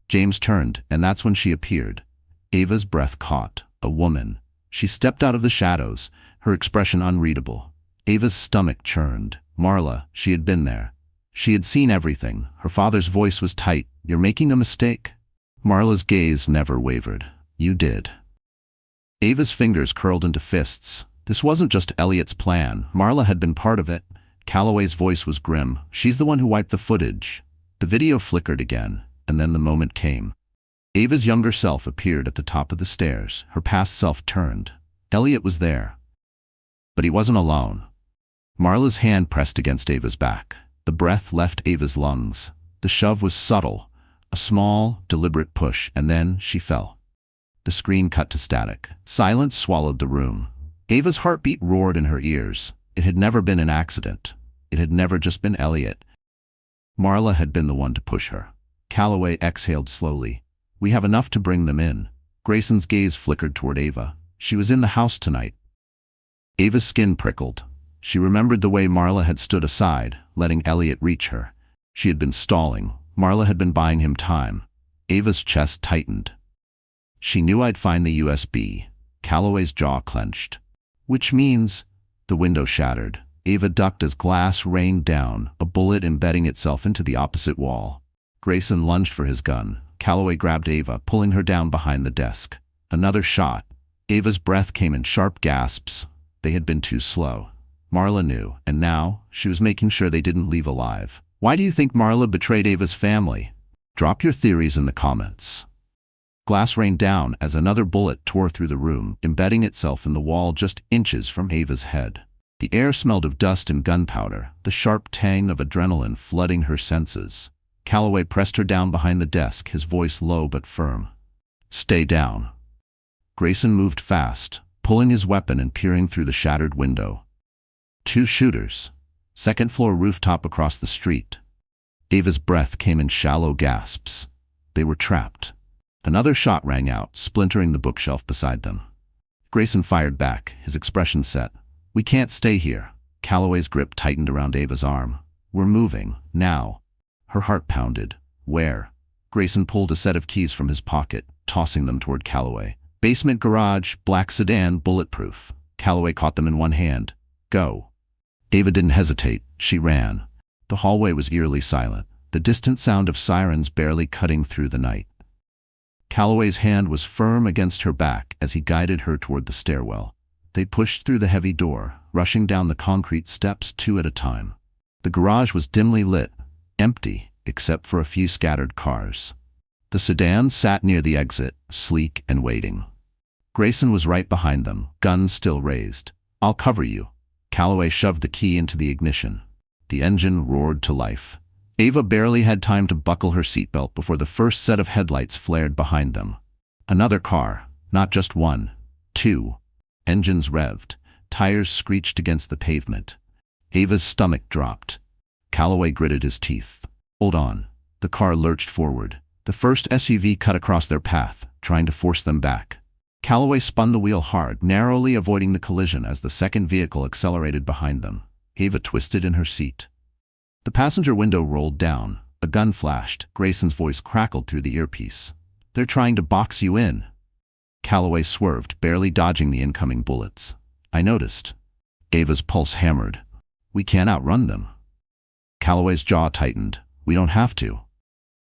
James turned, and that's when she appeared. Ava's breath caught. A woman. She stepped out of the shadows, her expression unreadable. Ava's stomach churned. Marla, she had been there. She had seen everything. Her father's voice was tight. You're making a mistake. Marla's gaze never wavered. You did. Ava's fingers curled into fists. This wasn't just Elliot's plan. Marla had been part of it. Calloway's voice was grim. She's the one who wiped the footage. The video flickered again, and then the moment came. Ava's younger self appeared at the top of the stairs. Her past self turned. Elliot was there. But he wasn't alone. Marla's hand pressed against Ava's back. The breath left Ava's lungs. The shove was subtle, a small, deliberate push, and then she fell. The screen cut to static. Silence swallowed the room. Ava's heartbeat roared in her ears. It had never been an accident. It had never just been Elliot. Marla had been the one to push her. Calloway exhaled slowly. We have enough to bring them in. Grayson's gaze flickered toward Ava. She was in the house tonight. Ava's skin prickled. She remembered the way Marla had stood aside, letting Elliot reach her. She had been stalling. Marla had been buying him time. Ava's chest tightened. She knew I'd find the USB. Calloway's jaw clenched. Which means... The window shattered. Ava ducked as glass rained down, a bullet embedding itself into the opposite wall. Grayson lunged for his gun. Calloway grabbed Ava, pulling her down behind the desk. Another shot. Ava's breath came in sharp gasps. They had been too slow. Marla knew, and now she was making sure they didn't leave alive. Why do you think Marla betrayed Ava's family? Drop your theories in the comments. Glass rained down as another bullet tore through the room, embedding itself in the wall just inches from Ava's head. The air smelled of dust and gunpowder, the sharp tang of adrenaline flooding her senses. Calloway pressed her down behind the desk, his voice low but firm. Stay down. Grayson moved fast, pulling his weapon and peering through the shattered window. 2 shooters. Second-floor rooftop across the street. Ava's breath came in shallow gasps. They were trapped. Another shot rang out, splintering the bookshelf beside them. Grayson fired back, his expression set. We can't stay here. Calloway's grip tightened around Ava's arm. We're moving, now. Her heart pounded. Where? Grayson pulled a set of keys from his pocket, tossing them toward Calloway. Basement garage, black sedan, bulletproof. Calloway caught them in one hand. Go. Ava didn't hesitate. She ran. The hallway was eerily silent, the distant sound of sirens barely cutting through the night. Calloway's hand was firm against her back as he guided her toward the stairwell. They pushed through the heavy door, rushing down the concrete steps 2 at a time. The garage was dimly lit, empty, except for a few scattered cars. The sedan sat near the exit, sleek and waiting. Grayson was right behind them, gun still raised. I'll cover you. Calloway shoved the key into the ignition. The engine roared to life. Ava barely had time to buckle her seatbelt before the first set of headlights flared behind them. Another car, not just 1, 2. Engines revved, tires screeched against the pavement. Ava's stomach dropped. Calloway gritted his teeth. Hold on. The car lurched forward. The first SUV cut across their path, trying to force them back. Calloway spun the wheel hard, narrowly avoiding the collision as the second vehicle accelerated behind them. Ava twisted in her seat. The passenger window rolled down. A gun flashed. Grayson's voice crackled through the earpiece. They're trying to box you in. Calloway swerved, barely dodging the incoming bullets. I noticed. Ava's pulse hammered. We can't outrun them. Calloway's jaw tightened. We don't have to.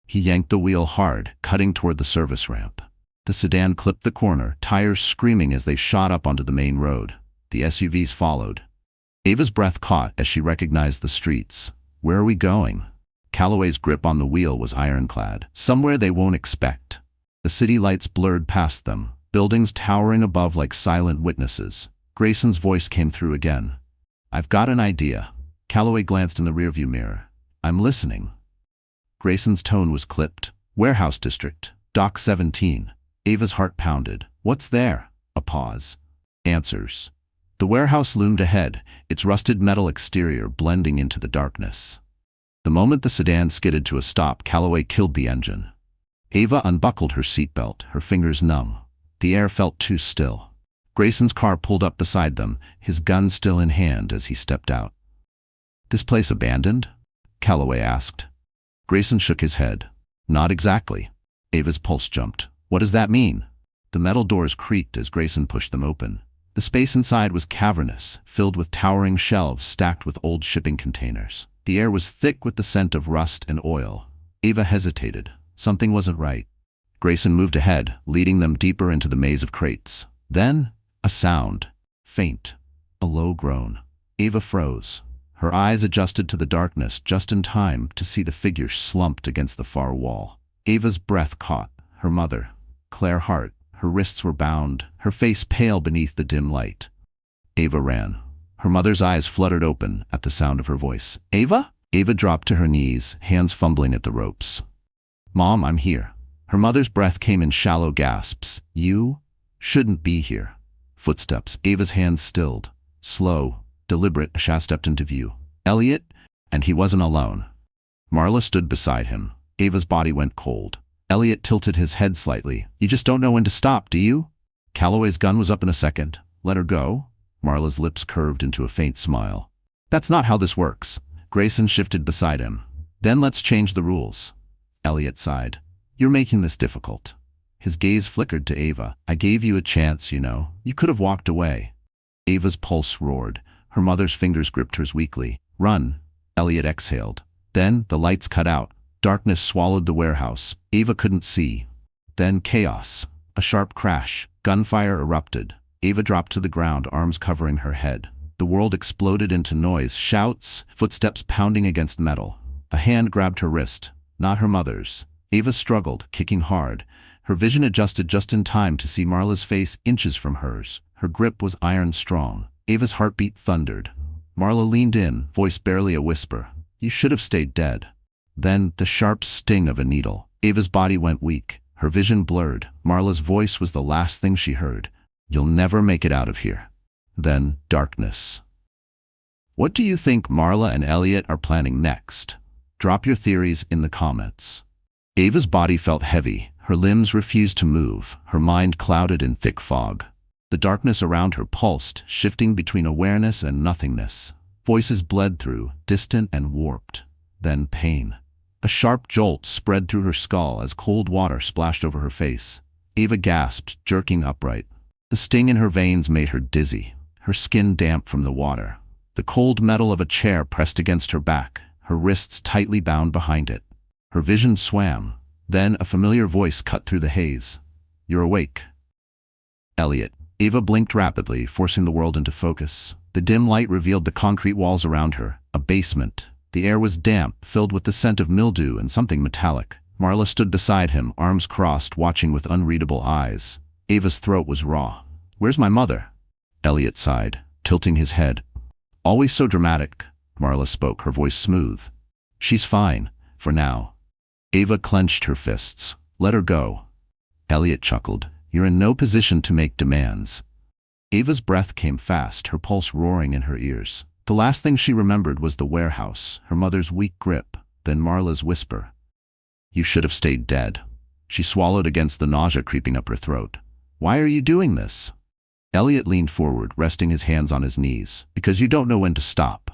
He yanked the wheel hard, cutting toward the service ramp. The sedan clipped the corner, tires screaming as they shot up onto the main road. The SUVs followed. Ava's breath caught as she recognized the streets. Where are we going? Calloway's grip on the wheel was ironclad. Somewhere they won't expect. The city lights blurred past them, buildings towering above like silent witnesses. Grayson's voice came through again. I've got an idea. Calloway glanced in the rearview mirror. I'm listening. Grayson's tone was clipped. Warehouse district. Dock 17. Ava's heart pounded. What's there? A pause. Answers. The warehouse loomed ahead, its rusted metal exterior blending into the darkness. The moment the sedan skidded to a stop, Calloway killed the engine. Ava unbuckled her seatbelt, her fingers numb. The air felt too still. Grayson's car pulled up beside them, his gun still in hand as he stepped out. This place abandoned? Calloway asked. Grayson shook his head. Not exactly. Ava's pulse jumped. What does that mean? The metal doors creaked as Grayson pushed them open. The space inside was cavernous, filled with towering shelves stacked with old shipping containers. The air was thick with the scent of rust and oil. Ava hesitated. Something wasn't right. Grayson moved ahead, leading them deeper into the maze of crates. Then, a sound. Faint. A low groan. Ava froze. Her eyes adjusted to the darkness just in time to see the figure slumped against the far wall. Ava's breath caught. Her mother, Claire Hart. Her wrists were bound, her face pale beneath the dim light. Ava ran. Her mother's eyes fluttered open at the sound of her voice. Ava? Ava dropped to her knees, hands fumbling at the ropes. Mom, I'm here. Her mother's breath came in shallow gasps. You shouldn't be here. Footsteps. Ava's hands stilled. Slow, deliberate, Asha stepped into view. Elliot? And he wasn't alone. Marla stood beside him. Ava's body went cold. Elliot tilted his head slightly. You just don't know when to stop, do you? Calloway's gun was up in a second. Let her go? Marla's lips curved into a faint smile. That's not how this works. Grayson shifted beside him. Then let's change the rules. Elliot sighed. You're making this difficult. His gaze flickered to Ava. I gave you a chance, you know. You could have walked away. Ava's pulse roared. Her mother's fingers gripped hers weakly. Run. Elliot exhaled. Then the lights cut out. Darkness swallowed the warehouse. Ava couldn't see. Then chaos. A sharp crash. Gunfire erupted. Ava dropped to the ground, arms covering her head. The world exploded into noise, shouts, footsteps pounding against metal. A hand grabbed her wrist. Not her mother's. Ava struggled, kicking hard. Her vision adjusted just in time to see Marla's face inches from hers. Her grip was iron strong. Ava's heartbeat thundered. Marla leaned in, voice barely a whisper. You should have stayed dead. Then, the sharp sting of a needle. Ava's body went weak. Her vision blurred. Marla's voice was the last thing she heard. You'll never make it out of here. Then, darkness. What do you think Marla and Elliot are planning next? Drop your theories in the comments. Ava's body felt heavy. Her limbs refused to move. Her mind clouded in thick fog. The darkness around her pulsed, shifting between awareness and nothingness. Voices bled through, distant and warped. Then pain. A sharp jolt spread through her skull as cold water splashed over her face. Ava gasped, jerking upright. The sting in her veins made her dizzy, her skin damp from the water. The cold metal of a chair pressed against her back, her wrists tightly bound behind it. Her vision swam. Then a familiar voice cut through the haze. You're awake. Elliot. Ava blinked rapidly, forcing the world into focus. The dim light revealed the concrete walls around her, a basement. The air was damp, filled with the scent of mildew and something metallic. Marla stood beside him, arms crossed, watching with unreadable eyes. Ava's throat was raw. Where's my mother? Elliot sighed, tilting his head. Always so dramatic, Marla spoke, her voice smooth. She's fine, for now. Ava clenched her fists. Let her go. Elliot chuckled. You're in no position to make demands. Ava's breath came fast, her pulse roaring in her ears. The last thing she remembered was the warehouse, her mother's weak grip, then Marla's whisper. You should have stayed dead. She swallowed against the nausea creeping up her throat. Why are you doing this? Elliot leaned forward, resting his hands on his knees. Because you don't know when to stop.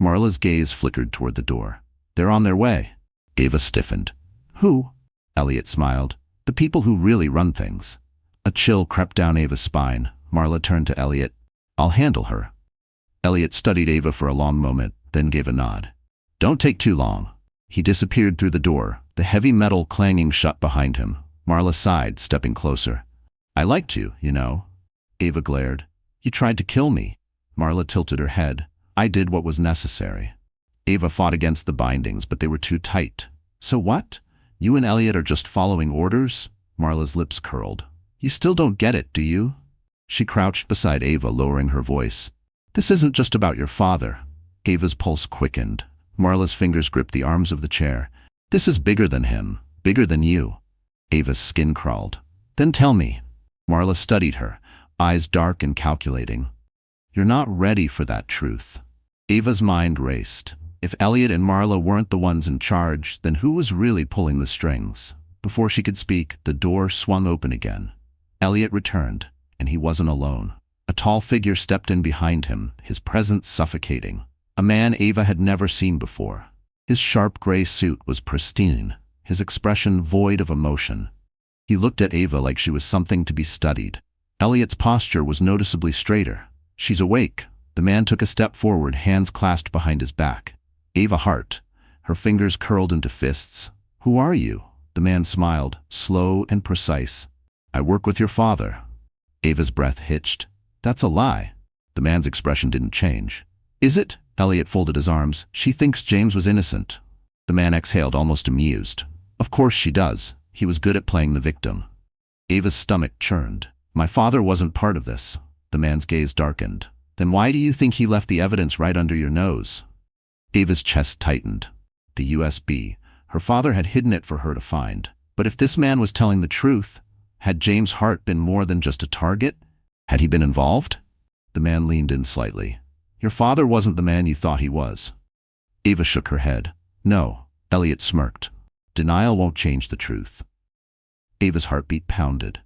Marla's gaze flickered toward the door. They're on their way. Ava stiffened. Who? Elliot smiled. The people who really run things. A chill crept down Ava's spine. Marla turned to Elliot. I'll handle her. Elliot studied Ava for a long moment, then gave a nod. Don't take too long. He disappeared through the door, the heavy metal clanging shut behind him. Marla sighed, stepping closer. I liked you, you know. Ava glared. You tried to kill me. Marla tilted her head. I did what was necessary. Ava fought against the bindings, but they were too tight. So what? You and Elliot are just following orders? Marla's lips curled. You still don't get it, do you? She crouched beside Ava, lowering her voice. This isn't just about your father. Ava's pulse quickened. Marla's fingers gripped the arms of the chair. This is bigger than him, bigger than you. Ava's skin crawled. Then tell me. Marla studied her, eyes dark and calculating. You're not ready for that truth. Ava's mind raced. If Elliot and Marla weren't the ones in charge, then who was really pulling the strings? Before she could speak, the door swung open again. Elliot returned, and he wasn't alone. A tall figure stepped in behind him, his presence suffocating. A man Ava had never seen before. His sharp gray suit was pristine, his expression void of emotion. He looked at Ava like she was something to be studied. Elliot's posture was noticeably straighter. She's awake. The man took a step forward, hands clasped behind his back. Ava Hart, her fingers curled into fists. Who are you? The man smiled, slow and precise. I work with your father. Ava's breath hitched. That's a lie. The man's expression didn't change. Is it? Elliot folded his arms. She thinks James was innocent. The man exhaled, almost amused. Of course she does. He was good at playing the victim. Ava's stomach churned. My father wasn't part of this. The man's gaze darkened. Then why do you think he left the evidence right under your nose? Ava's chest tightened. The USB. Her father had hidden it for her to find. But if this man was telling the truth, had James Hart been more than just a target? Had he been involved? The man leaned in slightly. Your father wasn't the man you thought he was. Ava shook her head. No. Elliot smirked. Denial won't change the truth. Ava's heartbeat pounded.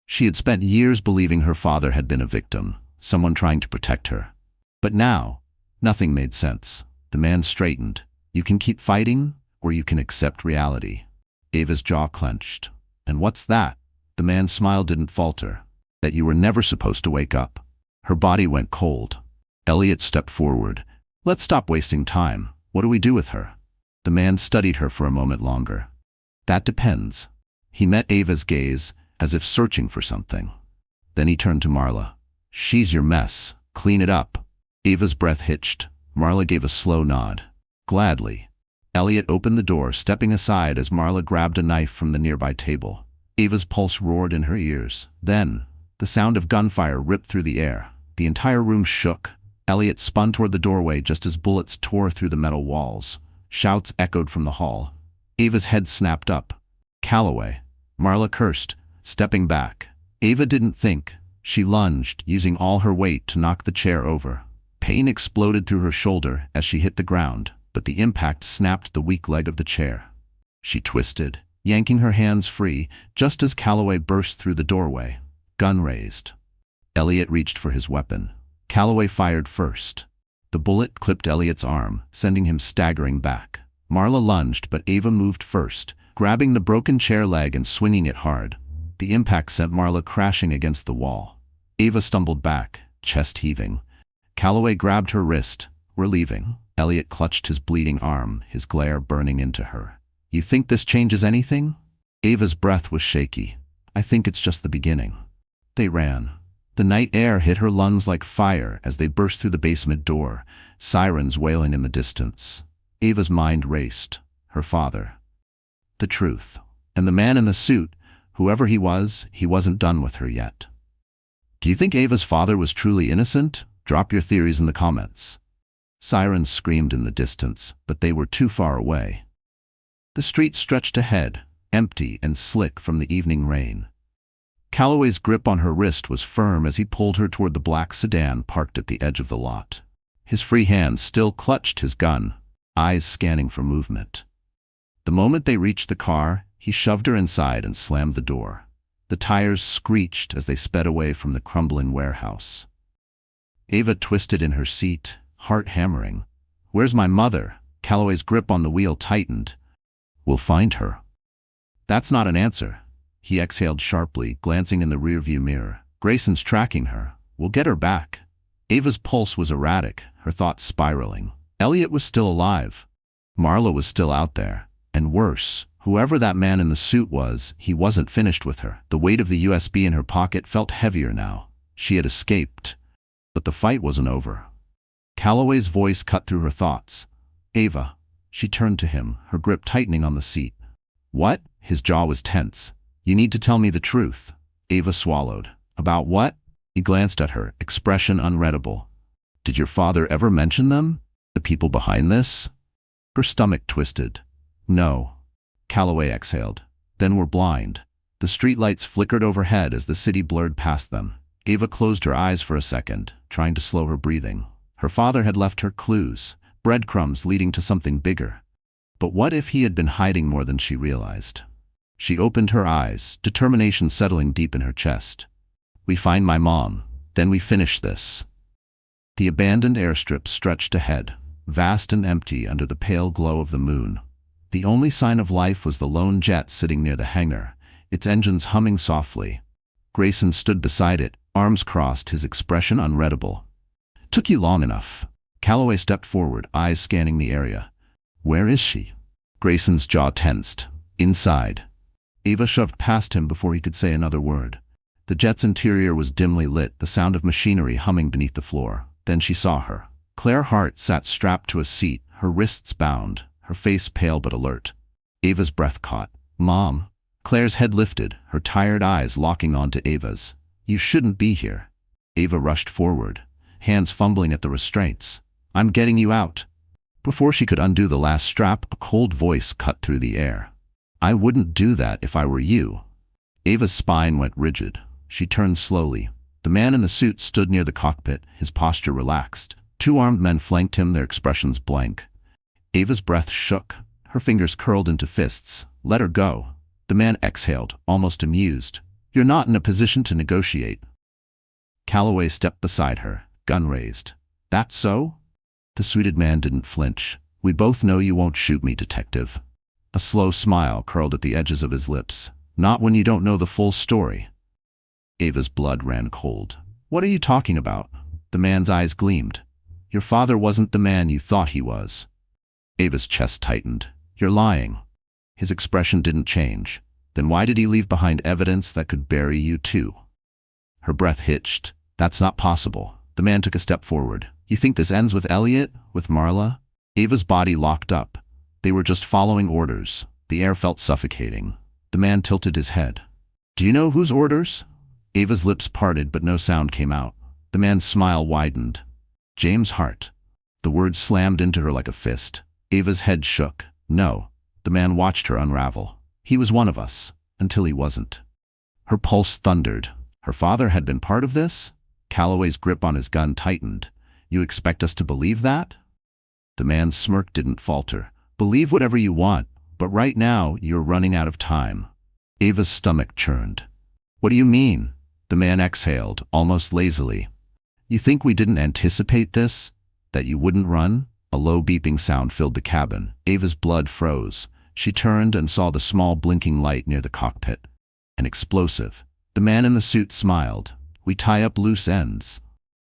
She had spent years believing her father had been a victim, someone trying to protect her. But now, nothing made sense. The man straightened. You can keep fighting, or you can accept reality. Ava's jaw clenched. And what's that? The man's smile didn't falter. That you were never supposed to wake up. Her body went cold. Elliot stepped forward. Let's stop wasting time. What do we do with her? The man studied her for a moment longer. That depends. He met Ava's gaze, as if searching for something. Then he turned to Marla. She's your mess. Clean it up. Ava's breath hitched. Marla gave a slow nod. Gladly. Elliot opened the door, stepping aside as Marla grabbed a knife from the nearby table. Ava's pulse roared in her ears. Then, the sound of gunfire ripped through the air. The entire room shook. Elliot spun toward the doorway just as bullets tore through the metal walls. Shouts echoed from the hall. Ava's head snapped up. Calloway. Marla cursed, stepping back. Ava didn't think. She lunged, using all her weight to knock the chair over. Pain exploded through her shoulder as she hit the ground, but the impact snapped the weak leg of the chair. She twisted, yanking her hands free, just as Calloway burst through the doorway. Gun raised. Elliot reached for his weapon. Calloway fired first. The bullet clipped Elliot's arm, sending him staggering back. Marla lunged, but Ava moved first, grabbing the broken chair leg and swinging it hard. The impact sent Marla crashing against the wall. Ava stumbled back, chest heaving. Calloway grabbed her wrist. We're leaving. Elliot clutched his bleeding arm, his glare burning into her. You think this changes anything? Ava's breath was shaky. I think it's just the beginning. They ran. The night air hit her lungs like fire as they burst through the basement door, sirens wailing in the distance. Ava's mind raced. Her father. The truth. And the man in the suit, whoever he wasn't done with her yet. Do you think Ava's father was truly innocent? Drop your theories in the comments. Sirens screamed in the distance, but they were too far away. The street stretched ahead, empty and slick from the evening rain. Calloway's grip on her wrist was firm as he pulled her toward the black sedan parked at the edge of the lot. His free hand still clutched his gun, eyes scanning for movement. The moment they reached the car, he shoved her inside and slammed the door. The tires screeched as they sped away from the crumbling warehouse. Ava twisted in her seat, heart hammering. Where's my mother? Calloway's grip on the wheel tightened. We'll find her. That's not an answer. He exhaled sharply, glancing in the rearview mirror. Grayson's tracking her. We'll get her back. Ava's pulse was erratic, her thoughts spiraling. Elliot was still alive. Marla was still out there. And worse, whoever that man in the suit was, he wasn't finished with her. The weight of the USB in her pocket felt heavier now. She had escaped. But the fight wasn't over. Calloway's voice cut through her thoughts. Ava. She turned to him, her grip tightening on the seat. What? His jaw was tense. You need to tell me the truth. Ava swallowed. About what? He glanced at her, expression unreadable. Did your father ever mention them? The people behind this? Her stomach twisted. No. Calloway exhaled. Then we're blind. The streetlights flickered overhead as the city blurred past them. Ava closed her eyes for a second, trying to slow her breathing. Her father had left her clues, breadcrumbs leading to something bigger. But what if he had been hiding more than she realized? She opened her eyes, determination settling deep in her chest. We find my mom, then we finish this. The abandoned airstrip stretched ahead, vast and empty under the pale glow of the moon. The only sign of life was the lone jet sitting near the hangar, its engines humming softly. Grayson stood beside it, arms crossed, his expression unreadable. Took you long enough. Calloway stepped forward, eyes scanning the area. Where is she? Grayson's jaw tensed. Inside. Ava shoved past him before he could say another word. The jet's interior was dimly lit, the sound of machinery humming beneath the floor. Then she saw her. Claire Hart sat strapped to a seat, her wrists bound, her face pale but alert. Ava's breath caught. Mom. Claire's head lifted, her tired eyes locking onto Ava's. You shouldn't be here. Ava rushed forward, hands fumbling at the restraints. I'm getting you out. Before she could undo the last strap, a cold voice cut through the air. I wouldn't do that if I were you. Ava's spine went rigid. She turned slowly. The man in the suit stood near the cockpit, his posture relaxed. Two armed men flanked him, their expressions blank. Ava's breath shook. Her fingers curled into fists. Let her go. The man exhaled, almost amused. You're not in a position to negotiate. Calloway stepped beside her, gun raised. That so? The suited man didn't flinch. We both know you won't shoot me, detective. A slow smile curled at the edges of his lips. Not when you don't know the full story. Ava's blood ran cold. What are you talking about? The man's eyes gleamed. Your father wasn't the man you thought he was. Ava's chest tightened. You're lying. His expression didn't change. Then why did he leave behind evidence that could bury you too? Her breath hitched. That's not possible. The man took a step forward. You think this ends with Elliot? With Marla? Ava's body locked up. They were just following orders. The air felt suffocating. The man tilted his head. Do you know whose orders? Ava's lips parted, but no sound came out. The man's smile widened. James Hart. The word slammed into her like a fist. Ava's head shook. No. The man watched her unravel. He was one of us, until he wasn't. Her pulse thundered. Her father had been part of this? Calloway's grip on his gun tightened. You expect us to believe that? The man's smirk didn't falter. Believe whatever you want, but right now you're running out of time. Ava's stomach churned. What do you mean? The man exhaled, almost lazily. You think we didn't anticipate this? That you wouldn't run? A low beeping sound filled the cabin. Ava's blood froze. She turned and saw the small blinking light near the cockpit. An explosive. The man in the suit smiled. We tie up loose ends.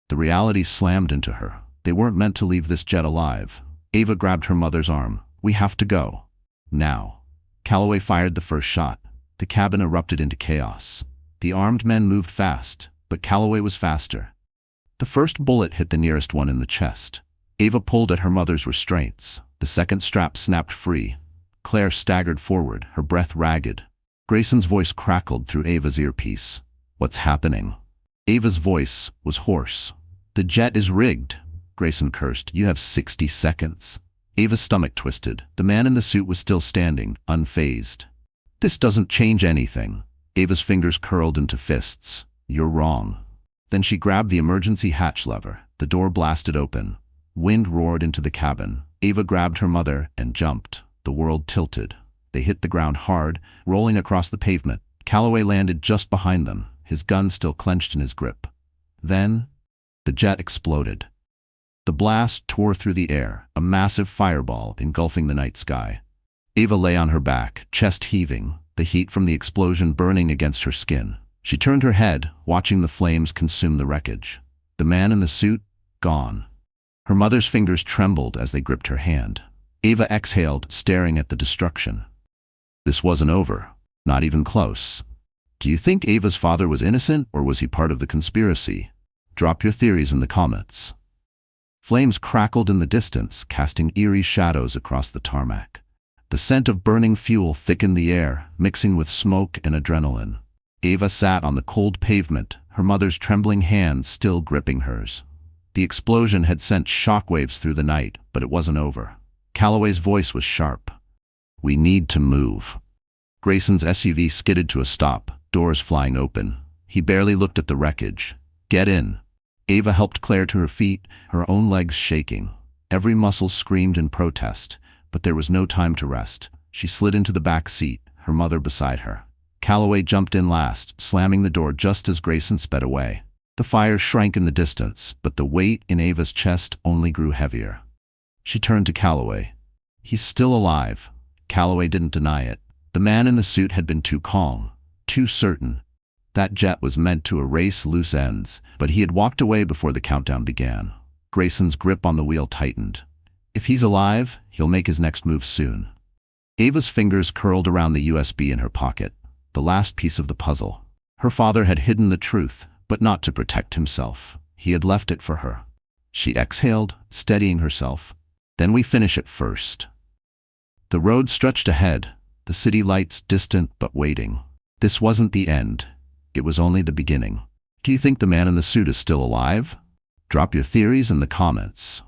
The reality slammed into her. They weren't meant to leave this jet alive. Ava grabbed her mother's arm. We have to go. Now. Calloway fired the first shot. The cabin erupted into chaos. The armed men moved fast, but Calloway was faster. The first bullet hit the nearest one in the chest. Ava pulled at her mother's restraints. The second strap snapped free. Claire staggered forward, her breath ragged. Grayson's voice crackled through Ava's earpiece. What's happening? Ava's voice was hoarse. The jet is rigged. Grayson cursed. You have 60 seconds. Ava's stomach twisted. The man in the suit was still standing, unfazed. This doesn't change anything. Ava's fingers curled into fists. You're wrong. Then she grabbed the emergency hatch lever. The door blasted open. Wind roared into the cabin. Ava grabbed her mother and jumped. The world tilted. They hit the ground hard, rolling across the pavement. Calloway landed just behind them, his gun still clenched in his grip. Then, the jet exploded. The blast tore through the air, a massive fireball engulfing the night sky. Ava lay on her back, chest heaving, the heat from the explosion burning against her skin. She turned her head, watching the flames consume the wreckage. The man in the suit, gone. Her mother's fingers trembled as they gripped her hand. Ava exhaled, staring at the destruction. This wasn't over. Not even close. Do you think Ava's father was innocent, or was he part of the conspiracy? Drop your theories in the comments. Flames crackled in the distance, casting eerie shadows across the tarmac. The scent of burning fuel thickened the air, mixing with smoke and adrenaline. Ava sat on the cold pavement, her mother's trembling hands still gripping hers. The explosion had sent shockwaves through the night, but it wasn't over. Calloway's voice was sharp. "We need to move." Grayson's SUV skidded to a stop, doors flying open. He barely looked at the wreckage. "Get in." Ava helped Claire to her feet, her own legs shaking. Every muscle screamed in protest, but there was no time to rest. She slid into the back seat, her mother beside her. Calloway jumped in last, slamming the door just as Grayson sped away. The fire shrank in the distance, but the weight in Ava's chest only grew heavier. She turned to Calloway. "He's still alive." Calloway didn't deny it. The man in the suit had been too calm, too certain. That jet was meant to erase loose ends, but he had walked away before the countdown began. Grayson's grip on the wheel tightened. If he's alive, he'll make his next move soon. Ava's fingers curled around the USB in her pocket, the last piece of the puzzle. Her father had hidden the truth, but not to protect himself. He had left it for her. She exhaled, steadying herself. "Then we finish it first." The road stretched ahead, the city lights distant but waiting. This wasn't the end. It was only the beginning. Do you think the man in the suit is still alive? Drop your theories in the comments.